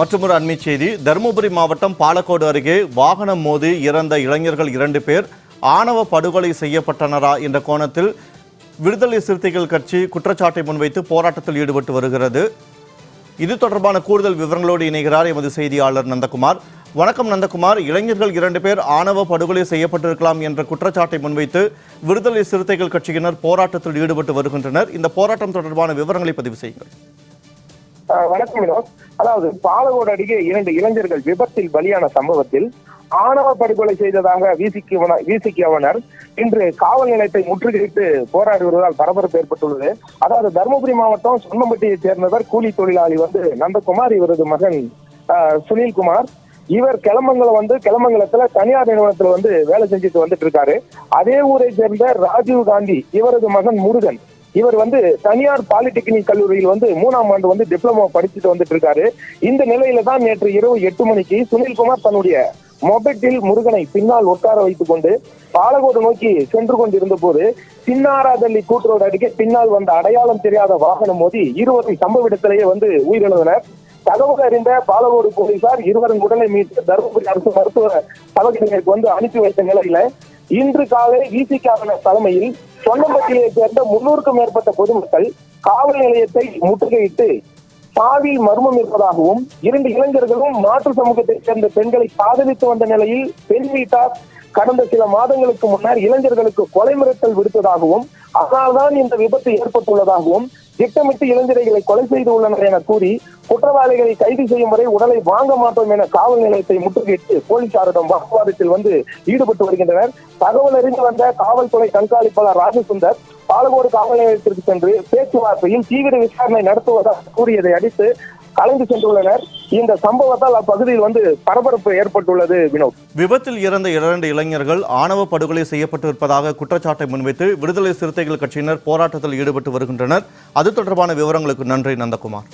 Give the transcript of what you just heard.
மற்றொரு அண்மைச் செய்தி. தருமபுரி மாவட்டம் பாலக்கோடு அருகே வாகனம் மோதி இறந்த இளைஞர்கள் 2 பேர் ஆணவ படுகொலை செய்யப்பட்டனரா என்ற கோணத்தில் விடுதலை சிறுத்தைகள் கட்சி குற்றச்சாட்டை முன்வைத்து போராட்டத்தில் ஈடுபட்டு வருகிறது. இது தொடர்பான கூடுதல் விவரங்களோடு இணைகிறார் எமது செய்தியாளர் நந்தகுமார். வணக்கம் நந்தகுமார். இளைஞர்கள் 2 பேர் ஆணவ படுகொலை செய்யப்பட்டிருக்கலாம் என்ற குற்றச்சாட்டை முன்வைத்து விடுதலை சிறுத்தைகள் கட்சியினர் போராட்டத்தில் ஈடுபட்டு வருகின்றனர். இந்த போராட்டம் தொடர்பான விவரங்களை பதிவு செய்யுங்கள். வணக்கம் வினோத். அதாவது பாலக்கோடு அருகே 2 இளைஞர்கள் விபத்தில் பலியான சம்பவத்தில் ஆணவ படுகொலை செய்ததாக விசிகவனர் இன்று காவல் நிலையத்தை முற்றுகையிட்டு போராடி வருவதால் பரபரப்பு ஏற்பட்டுள்ளது. அதாவது தருமபுரி மாவட்டம் சொன்னம்பட்டியைச் சேர்ந்தவர் கூலி தொழிலாளி நந்தகுமார், இவரது மகன் சுனில்குமார். இவர் கிளமங்கலத்துல தனியார் நிறுவனத்துல வேலை செஞ்சுட்டு வந்துட்டு இருக்காரு. அதே ஊரை சேர்ந்த ராஜீவ் காந்தி, இவரது மகன் முருகன். இவர் தனியார் பாலிடெக்னிக் கல்லூரியில் 3ஆம் ஆண்டு டிப்ளமோ படிச்சுட்டு வந்துட்டு இருக்காரு. இந்த நிலையில தான் நேற்று இரவு 8 மணிக்கு சுனில்குமார் தன்னுடைய மொபைட்டில் முருகனை பின்னால் உட்கார வைத்துக் கொண்டு பாலக்கோடு நோக்கி சென்று கொண்டிருந்த போது சின்னாராதள்ளி கூட்டுரோடு அருகே பின்னால் வந்த அடையாளம் தெரியாத வாகனம் மோதி இருவரும் சம்பவ இடத்திலேயே உயிரிழந்தனர். தகவல் அறிந்த பாலக்கோடு போலீசார் இருவரின் உடலை மீட்டு தருமபுரி அரசு மருத்துவ சபைக்கு அனுப்பி வைத்த நிலையில இன்று காலை விசிகவனர் தலைமையில் சொன்னம்பட்டியை சேர்ந்த 300க்கும் மேற்பட்ட பொதுமக்கள் காவல் நிலையத்தை முற்றுகையிட்டு சாவில் மர்மம் இருப்பதாகவும் 2 இளைஞர்களும் மாற்று சமூகத்தை சேர்ந்த பெண்களை காதலித்து வந்த நிலையில் பெண் வீட்டார் கடந்த சில மாதங்களுக்கு முன்னர் இளைஞர்களுக்கு கொலை மிரட்டல் விடுத்ததாகவும் அதனால்தான் இந்த விபத்து ஏற்பட்டுள்ளதாகவும் திட்டமிட்டு இளைஞர்களை கொலை செய்து உள்ளனர் என கூறி குற்றவாளிகளை கைது செய்யும் வரை உடலை வாங்க மாட்டோம் என காவல் நிலையத்தை முற்றுகையிட்டு போலீசாரிடம் வாக்குவாதத்தில் ஈடுபட்டு வருகின்றனர். தகவல் அறிந்து வந்த காவல்துறை கண்காணிப்பாளர் ராஜசுந்தர் பாலக்கோடு காவல் நிலையத்திற்கு சென்று பேச்சுவார்த்தையில் தீவிர விசாரணை நடத்துவதாக கூறியதை அடுத்து கலந்து சென்றுள்ளனர். இந்த சம்பவத்தால் அப்பகுதியில் பரபரப்பு ஏற்பட்டுள்ளது. வினோத், விபத்தில் இறந்த 2 இளைஞர்கள் ஆணவ படுகொலை செய்யப்பட்டிருப்பதாக குற்றச்சாட்டை முன்வைத்து விடுதலை சிறுத்தைகள் கட்சியினர் போராட்டத்தில் ஈடுபட்டு வருகின்றனர். அது தொடர்பான விவரங்களுக்கு நன்றி நந்தகுமார்.